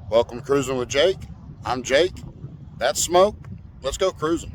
Welcome to Cruising with Jake. I'm Jake. That's Smoke. Let's go cruising.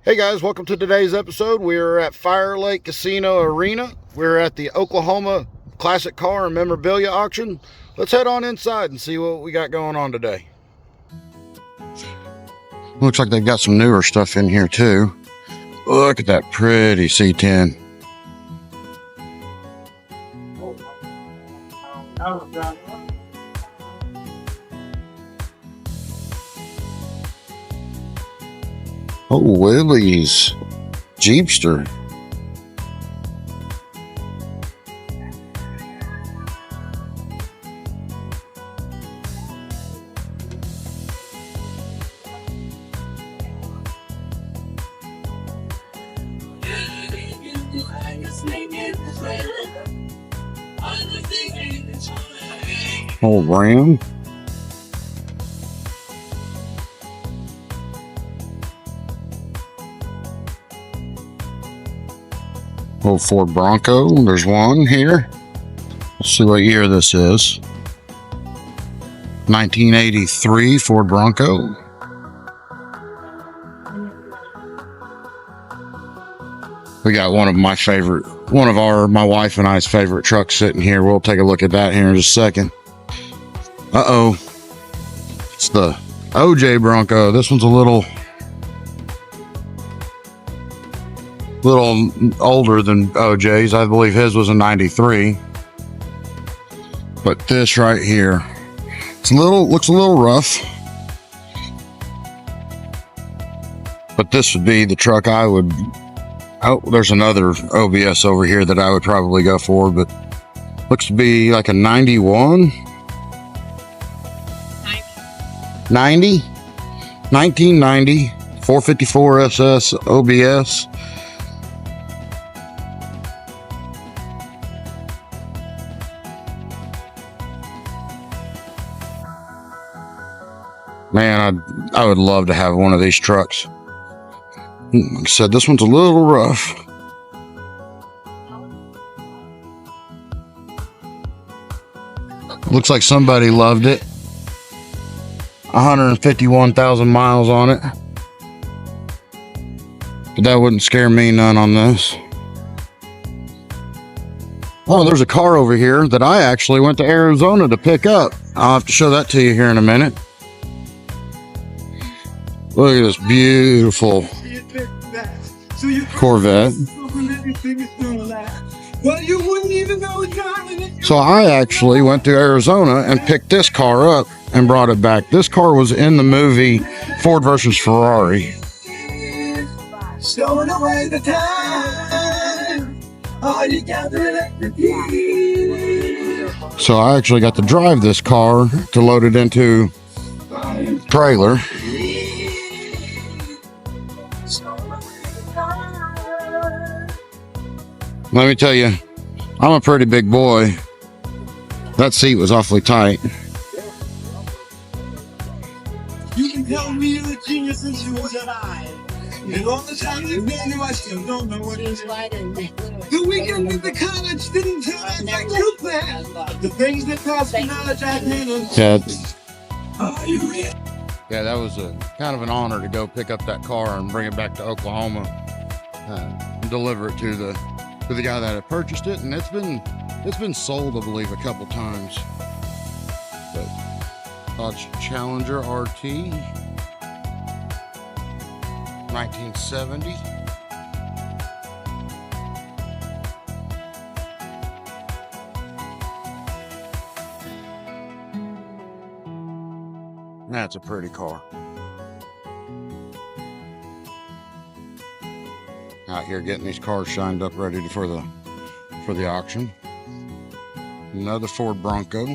Hey guys, welcome to today's episode. We're at Fire Lake Casino Arena. We're at the Oklahoma Classic Car and Memorabilia auction. Let's head on inside and see what we got going on today. Looks like they've got some newer stuff in here too. Look at that pretty C10. Oh, Willie's Jeepster. Old Ram. Old Ford Bronco. There's one here. Let's see what year this is. 1983 Ford Bronco. We got one of my wife and I's favorite trucks sitting here. We'll take a look at that here in just a second. Uh-oh. It's the OJ Bronco. This one's a little older than OJ's. I believe his was a 93. But this right here, looks a little rough. But this would be the truck I would. Oh, there's another OBS over here that I would probably go for, but looks to be like a 91. 90? 1990 454 SS OBS. Man, I would love to have one of these trucks. Like I said, this one's a little rough. Looks like somebody loved it. 151,000 miles on it. But that wouldn't scare me none on this. Oh, there's a car over here that I actually went to Arizona to pick up. I'll have to show that to you here in a minute. Look at this beautiful Corvette. So I actually went to Arizona and picked this car up and brought it back. This car was in the movie Ford versus Ferrari. So I actually got to drive this car to load it into trailer. Let me tell you, I'm a pretty big boy. That seat was awfully tight. You can tell me you're a genius since you was alive. And all the time you've been here, I still don't know what it's like. The weekend at the college didn't turn out like you planned. The things that cost me knowledge I didn't. Yeah, that was kind of an honor to go pick up that car and bring it back to Oklahoma and deliver it to the guy that had purchased it, and it's been sold, I believe, a couple times. But Dodge Challenger RT, 1970. That's a pretty car. Out here getting these cars shined up, ready for the auction. Another Ford Bronco.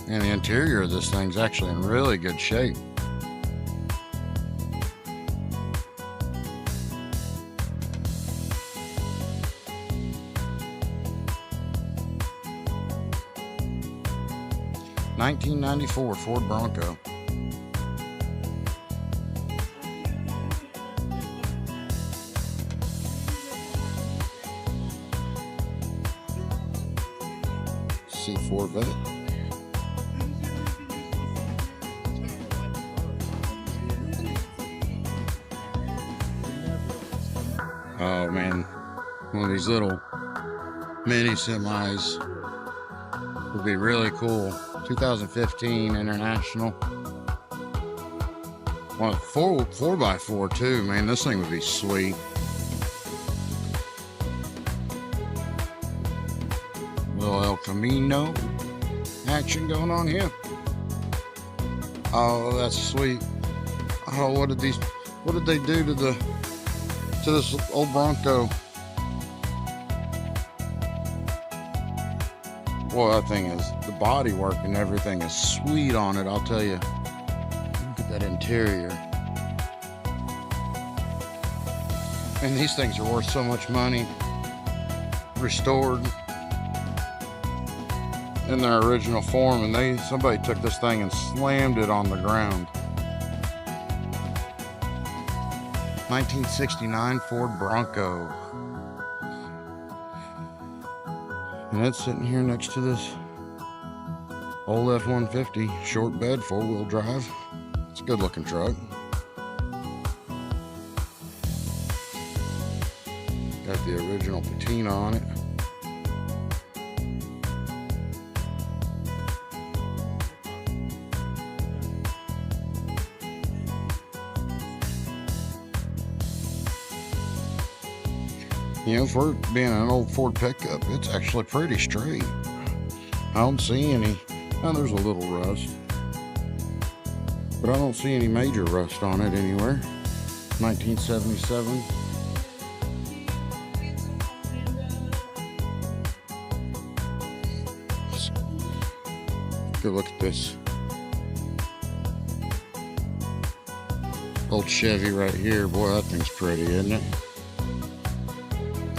And the interior of this thing's actually in really good shape. '94 Ford Bronco. C4 Vet. Oh man, one of these little mini semis would be really cool. 2015 International. Well, 4x4 too, man. This thing would be sweet. Little El Camino action going on here. Oh, that's sweet. Oh, what did they do to this old Bronco? Boy, that thing is, the body work and everything is sweet on it, I'll tell you. Look at that interior. And these things are worth so much money. Restored in their original form, and somebody took this thing and slammed it on the ground. 1969 Ford Bronco. And it's sitting here next to this old F-150, short bed, 4-wheel drive. It's a good looking truck. Got the original patina on it. You know, for being an old Ford pickup, it's actually pretty straight. I don't see any, now there's a little rust, but I don't see any major rust on it anywhere. 1977. Good look at this. Old Chevy right here. Boy, that thing's pretty, isn't it?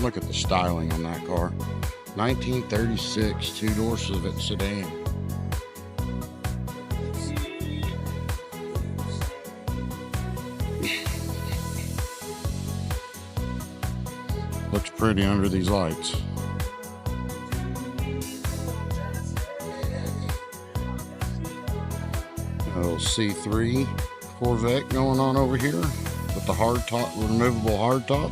Look at the styling on that car. 1936 two-door Civic sedan. Looks pretty under these lights. A little C3 Corvette going on over here with the hard top, removable hard top.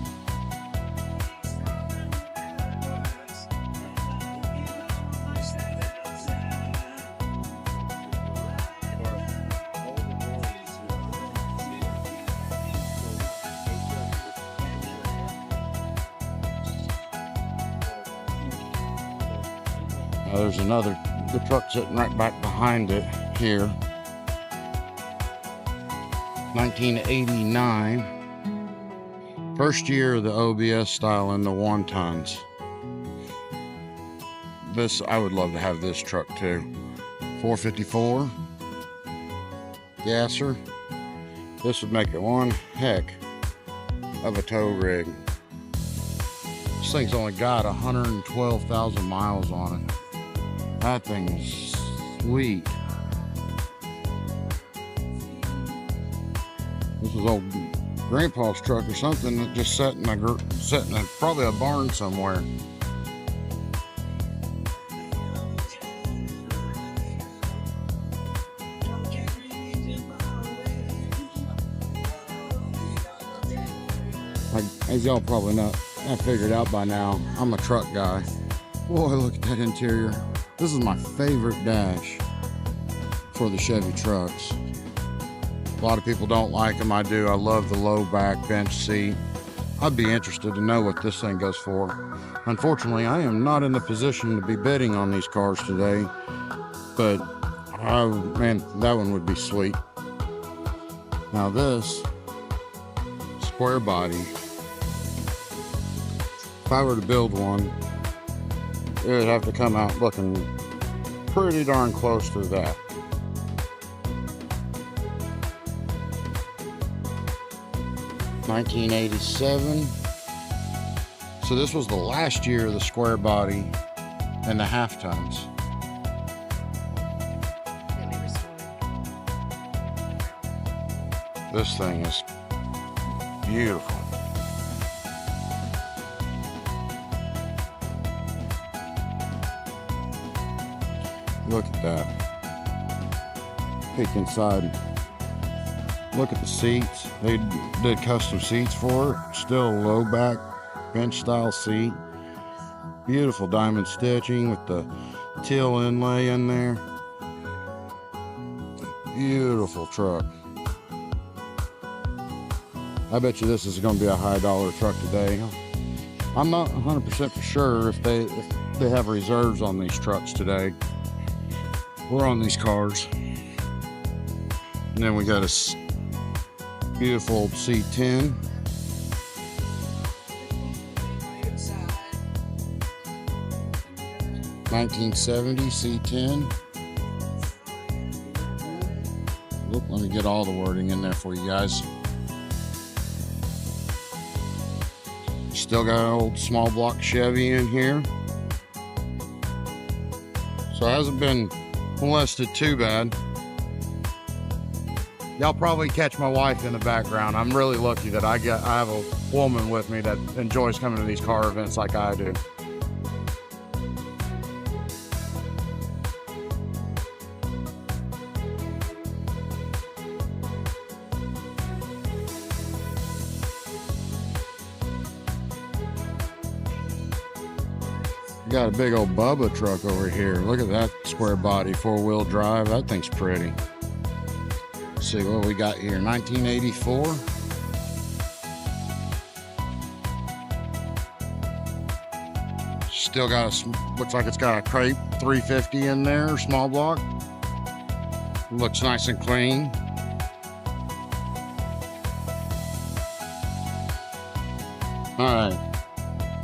There's another, the truck sitting right back behind it here. 1989. First year of the OBS style in the 1-tons. This, I would love to have this truck too. 454. Gasser. This would make it one heck of a tow rig. This thing's only got 112,000 miles on it. That thing is sweet. This is old Grandpa's truck or something that just sat in probably a barn somewhere. As y'all probably know, I figured out by now, I'm a truck guy. Boy, look at that interior. This is my favorite dash for the Chevy trucks. A lot of people don't like them. I do. I love the low back bench seat. I'd be interested to know what this thing goes for. Unfortunately, I am not in the position to be bidding on these cars today. But, man, that one would be sweet. Now this square body, if I were to build one, it would have to come out looking pretty darn close to that. $1987. So this was the last year of the square body and the half tons. This thing is beautiful. Look at that. Peek inside. Look at the seats. They did custom seats for it. Still low back, bench style seat. Beautiful diamond stitching with the teal inlay in there. Beautiful truck. I bet you this is going to be a high dollar truck today. I'm not 100% for sure if they have reserves on these trucks today. We're on these cars. And then we got a beautiful old C10. $1970 C10. Look, let me get all the wording in there for you guys. Still got an old small block Chevy in here. So it hasn't been molested too bad. Y'all probably catch my wife in the background. I'm really lucky that I have a woman with me that enjoys coming to these car events like I do. Got a big old Bubba truck over here. Look at that square body, 4-wheel drive. That thing's pretty. Let's see what we got here. 1984. Still got looks like it's got a Crepe 350 in there, small block. Looks nice and clean. All right.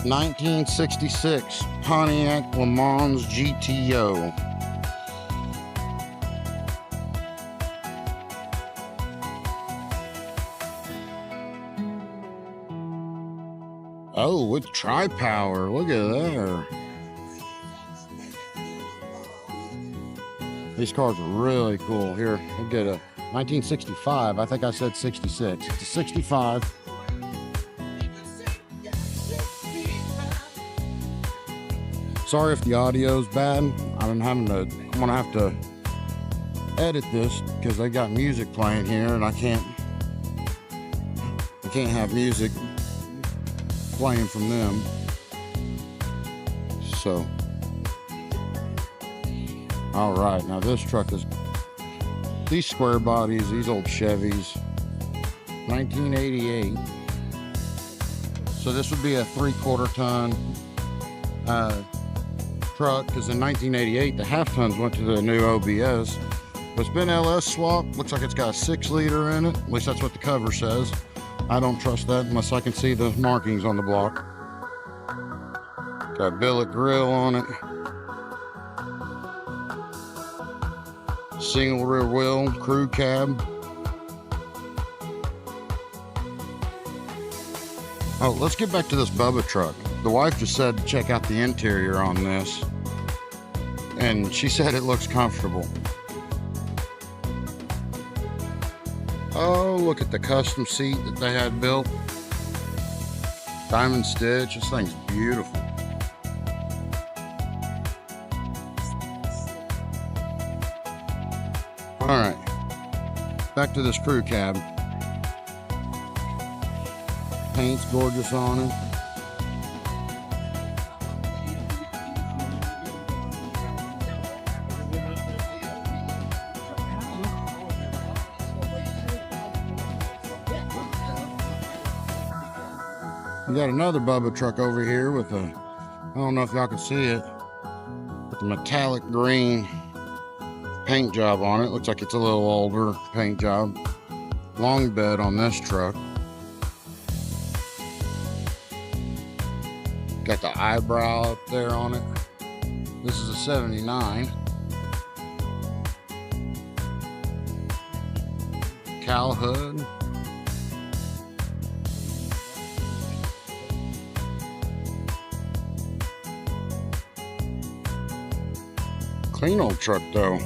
1966 Pontiac Le Mans GTO. Oh, with tri-power. Look at that. These cars are really cool. Here, we'll get a 1965. I think I said 66. It's a 65. Sorry if the audio's bad. I'm gonna have to edit this because they got music playing here, and I can't have music playing from them. So, all right, now this truck is these square bodies, these old Chevys, 1988. So this would be a 3/4 ton truck, because in 1988 the half tons went to the new OBS, but it's been LS swapped. Looks like it's got a 6-liter in it. At least that's what the cover says. I don't trust that unless I can see the markings on the block. Got billet grill on it. Single rear wheel, crew cab. Oh, let's get back to this Bubba truck. The wife just said to check out the interior on this, and she said it looks comfortable. Oh, look at the custom seat that they had built. Diamond stitch. This thing's beautiful. All right, back to this crew cab. Paint's gorgeous on it. We got another Bubba truck over here with a, I don't know if y'all can see it, with the metallic green paint job on it. Looks like it's a little older paint job. Long bed on this truck. Got the eyebrow up there on it. This is a 79. Cow hood. Clean old truck though.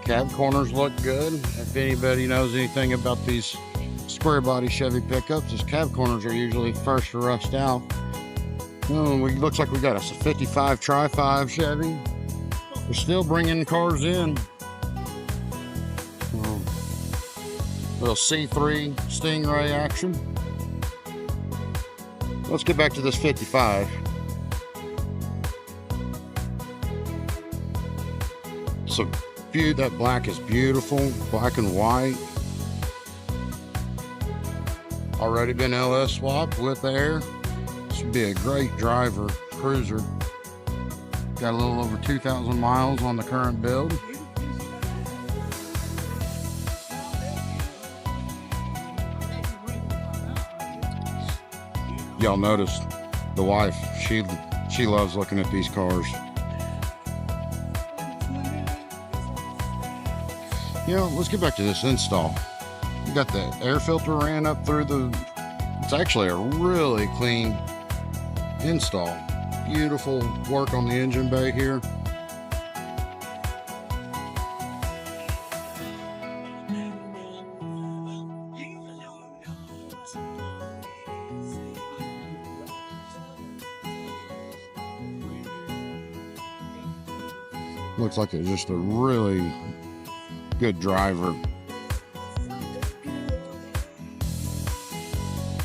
Cab corners look good. If anybody knows anything about these square body Chevy pickups, these cab corners are usually first to rust out. Looks like we got a 55 Tri-5 Chevy. We're still bringing cars in. Little C3 Stingray action. Let's get back to this 55. So, that black is beautiful, black and white. Already been LS swapped with air. This would be a great driver cruiser. Got a little over 2,000 miles on the current build. Y'all notice the wife, she loves looking at these cars. Let's get back to this install. You got the air filter ran up through it's actually a really clean install. Beautiful work on the engine bay here. Looks like it's just a really good driver.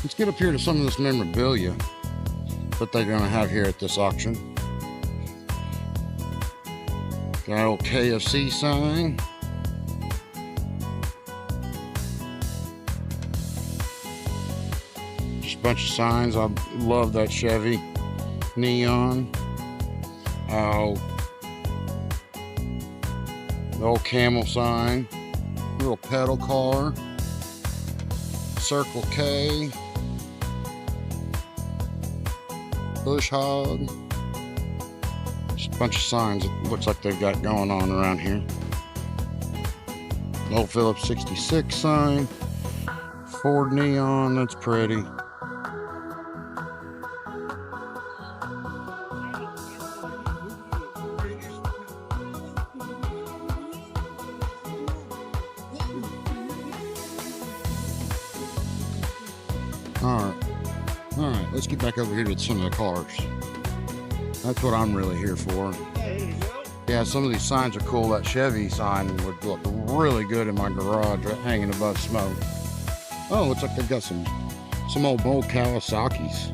Let's get up here to some of this memorabilia that they're going to have here at this auction. Got an old KFC sign. Just a bunch of signs. I love that Chevy neon. The old camel sign, little pedal car, Circle K, Bush Hog. Just a bunch of signs it looks like they've got going on around here. Old Phillips 66 sign, Ford neon, that's pretty. All right, let's get back over here to some of the cars. That's what I'm really here for. Yeah, some of these signs are cool. That Chevy sign would look really good in my garage, hanging above smoke. Oh, looks like they've got some old Kawasaki's.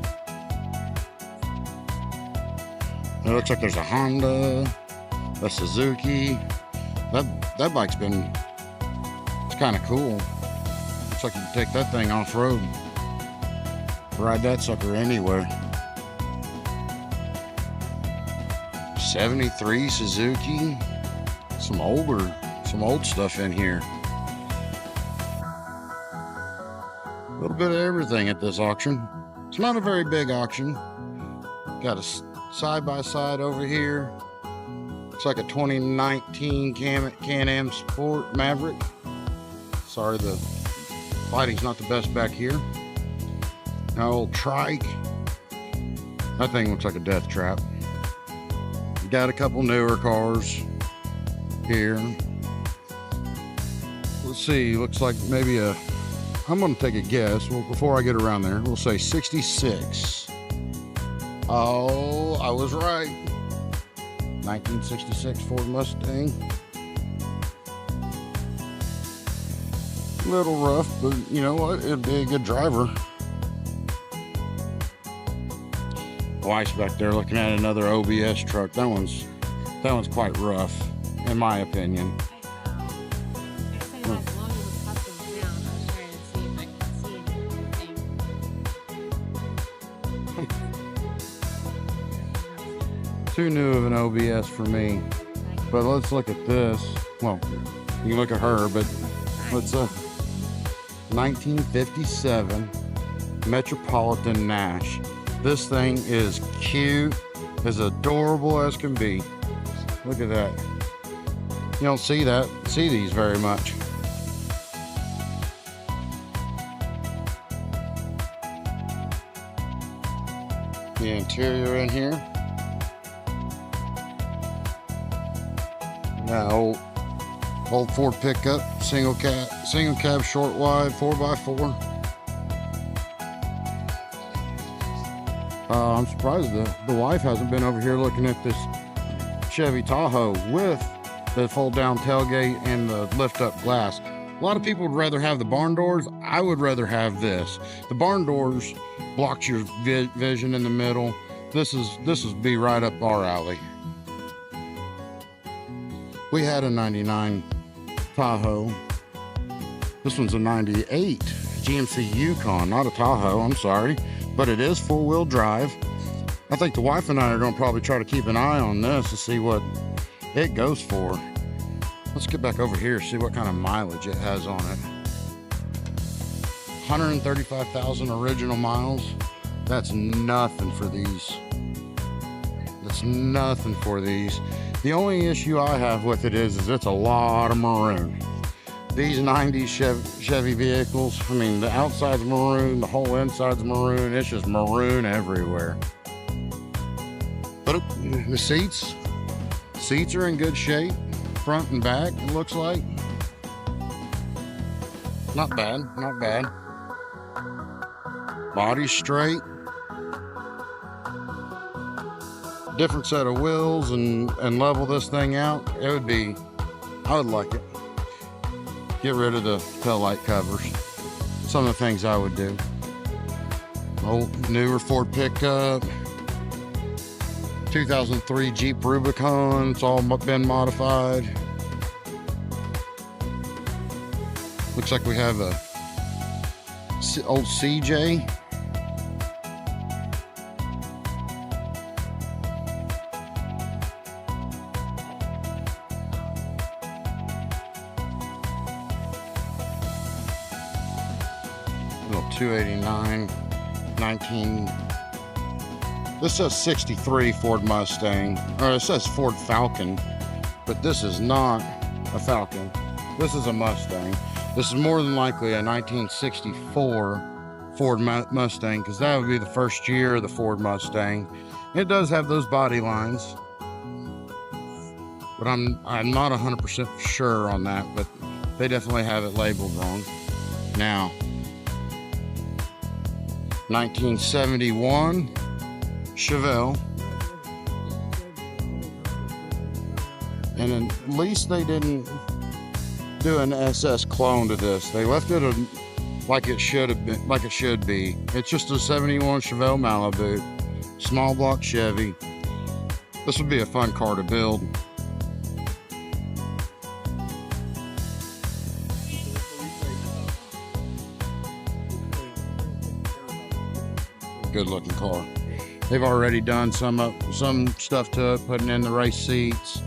It looks like there's a Honda, a Suzuki. That bike's it's kind of cool. Looks like you can take that thing off-road. Ride that sucker anywhere. 73 Suzuki. Some old stuff in here. A little bit of everything at this auction. It's not a very big auction. Got a side-by-side over here. Looks like a 2019 Can-Am Sport Maverick. Sorry, the lighting's not the best back here. An old trike. That thing looks like a death trap. Got a couple newer cars here. Let's see, looks like maybe I'm gonna take a guess. Well, before I get around there, we'll say 66. Oh, I was right. 1966 Ford Mustang. A little rough, but you know what? It'd be a good driver. Wife's back there looking at another OBS truck. That one's quite rough, in my opinion. Too new of an OBS for me. But let's look at this. Well, you can look at her, but let's 1957 Metropolitan Nash. This thing is cute, as adorable as can be. Look at that. You don't see these very much. The interior in here. Yeah, old Ford pickup, single cab, short wide, 4x4. I'm surprised the wife hasn't been over here looking at this Chevy Tahoe with the fold down tailgate and the lift up glass. A lot of people would rather have the barn doors. I would rather have this. The barn doors blocks your vision in the middle. This would be right up our alley. We had a 99 Tahoe. This one's a 98 GMC Yukon, not a Tahoe, I'm sorry, but it is four-wheel drive. I think the wife and I are gonna probably try to keep an eye on this to see what it goes for. Let's get back over here, see what kind of mileage it has on it. 135,000 original miles. That's nothing for these. That's nothing for these. The only issue I have with it is it's a lot of maroon. These 90s Chevy vehicles, I mean, the outside's maroon, the whole inside's maroon. It's just maroon everywhere. But the seats are in good shape, front and back, it looks like. Not bad, not bad. Body's straight. Different set of wheels and level this thing out. I would like it. Get rid of the tail light covers. Some of the things I would do. Old, newer Ford pickup. 2003 Jeep Rubicon. It's all been modified. Looks like we have a old CJ. Little 289 19. This says 63 Ford Mustang, or it says Ford Falcon, but this is not a Falcon. This is a Mustang. This is more than likely a 1964 Ford Mustang, because that would be the first year of the Ford Mustang. It does have those body lines, but I'm not 100% sure on that, but they definitely have it labeled wrong. Now, 1971 Chevelle, and at least they didn't do an SS clone to this. They left it like it should have been, like it should be. It's just a 71 Chevelle Malibu, small block Chevy. This would be a fun car to build. Good looking car. They've already done some stuff to it, putting in the race seats,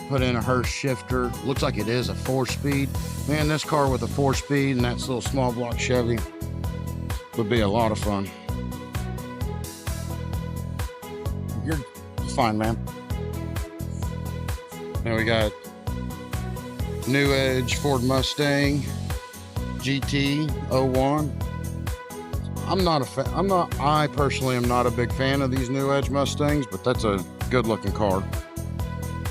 put in a Hurst shifter. Looks like it is a 4-speed. Man, this car with a 4-speed and that little small block Chevy would be a lot of fun. You're fine, man. Now we got New Edge Ford Mustang GT 01. I personally am not a big fan of these New Edge Mustangs, but that's a good looking car.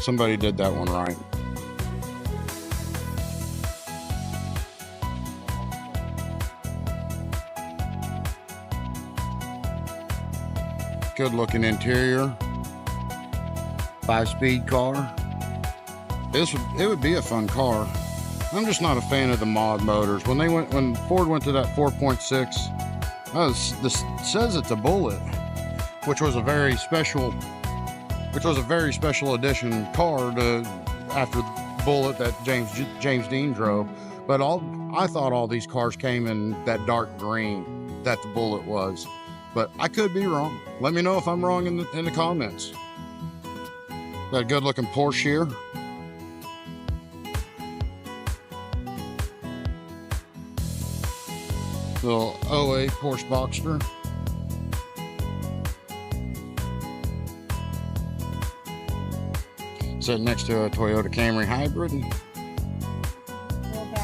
Somebody did that one right. Good looking interior. 5-speed car. It would be a fun car. I'm just not a fan of the mod motors. When Ford went to that 4.6, this says it's a Bullet, which was a very special edition car after the Bullet that James Dean drove. But I thought all these cars came in that dark green that the Bullet was, but I could be wrong. Let me know if I'm wrong in the comments. Got a good looking Porsche here. Little OA Porsche Boxster. Sitting next to a Toyota Camry Hybrid.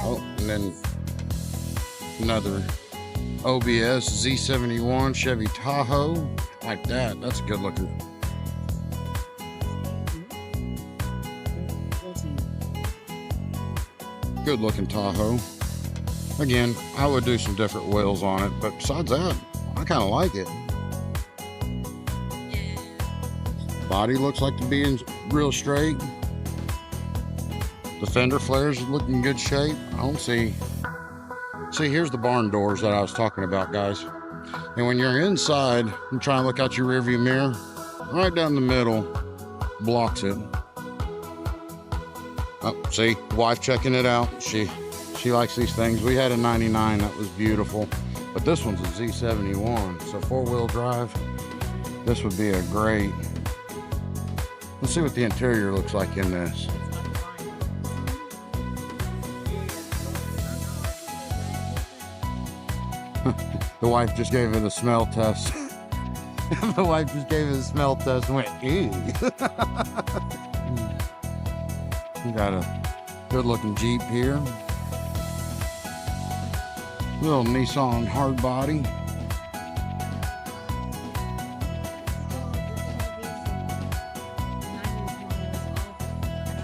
Oh, and then another OBS Z71 Chevy Tahoe. Like that. That's good looking. Good looking Tahoe. Again, I would do some different wheels on it, but besides that, I kind of like it. Body looks like to be in real straight. The fender flares look in good shape. I don't see. See, here's the barn doors that I was talking about, guys. And when you're inside and try and look out your rearview mirror, right down the middle blocks it. Oh, see, wife checking it out. She likes these things. We had a 99 that was beautiful, but this one's a Z71, so 4-wheel drive. This would be a great. Let's see what the interior looks like in this. The wife just gave it a smell test. The wife just gave it a smell test and went, ew. We got a good looking Jeep here. Little Nissan hard body.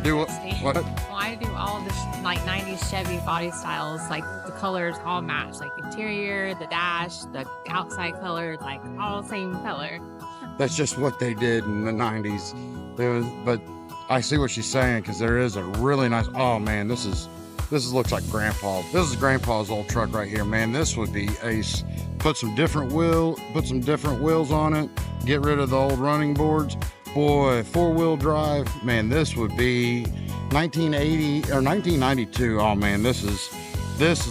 Do what? What? Well, I do all of this like 90s Chevy body styles, like the colors all match, like the interior, the dash, the outside color, like all same color. That's just what they did in the 90s. But I see what she's saying, because there is a really nice. Oh man, this looks like Grandpa's. This is Grandpa's old truck right here, man. This would be ace. Put some different wheels on it. Get rid of the old running boards. Boy, 4-wheel drive, man. This would be 1980 or 1992. Oh man, this is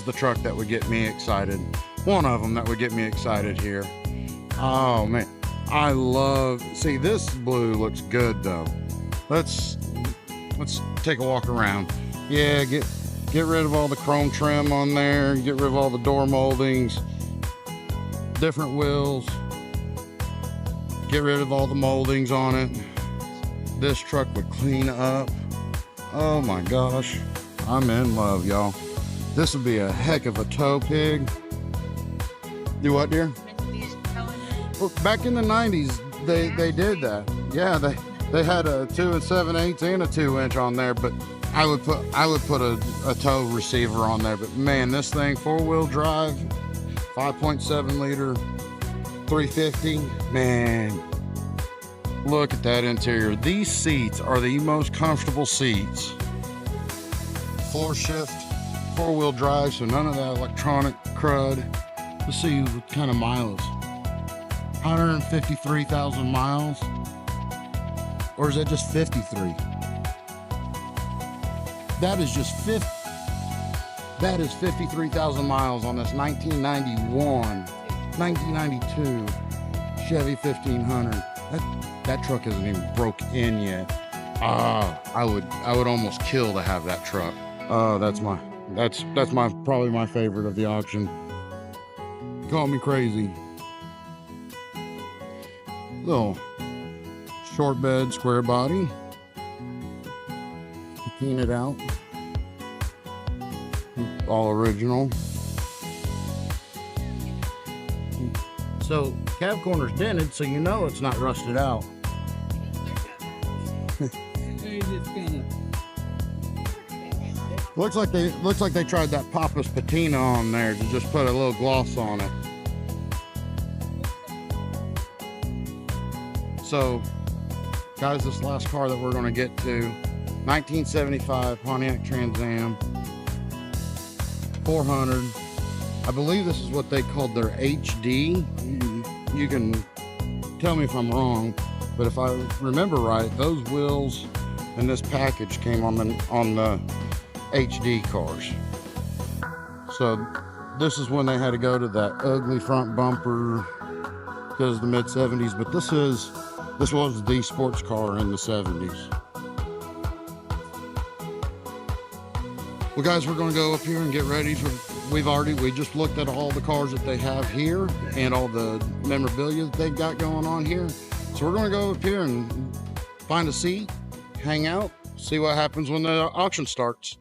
the truck that would get me excited. One of them that would get me excited here. Oh man, I love. See, this blue looks good though. Let's take a walk around. Yeah, get rid of all the chrome trim on there. Get rid of all the door moldings. Different wheels. Get rid of all the moldings on it. This truck would clean up. Oh my gosh, I'm in love, y'all. This would be a heck of a tow pig. Do what, dear? Well, back in the 90s, they did that. Yeah, they had a 2 7/8 and a 2-inch on there, but I would put a tow receiver on there. But man, this thing, 4-wheel drive, 5.7 liter, 350. Man, look at that interior. These seats are the most comfortable seats. Floor shift, 4-wheel drive, so none of that electronic crud. Let's see what kind of miles. 153,000 miles. Or is that just 53? That is just 50. That is 53,000 miles on this 1991, 1992 Chevy 1500. That truck isn't even broke in yet. I would almost kill to have that truck. That's probably my favorite of the auction. Call me crazy. Little short bed, square body. Clean it out. All original. So cab corner's dented, so you know it's not rusted out. Looks like they tried that Papa's patina on there to just put a little gloss on it. So, guys, this last car that we're going to get to, 1975 Pontiac Trans Am, 400. I believe this is what they called their HD. You can tell me if I'm wrong, but if I remember right, those wheels and this package came on the HD cars. So this is when they had to go to that ugly front bumper because of the mid 70s, but this was the sports car in the 70s. Well, guys, we're going to go up here and get ready for. We just looked at all the cars that they have here and all the memorabilia that they've got going on here. So we're going to go up here and find a seat, hang out, see what happens when the auction starts.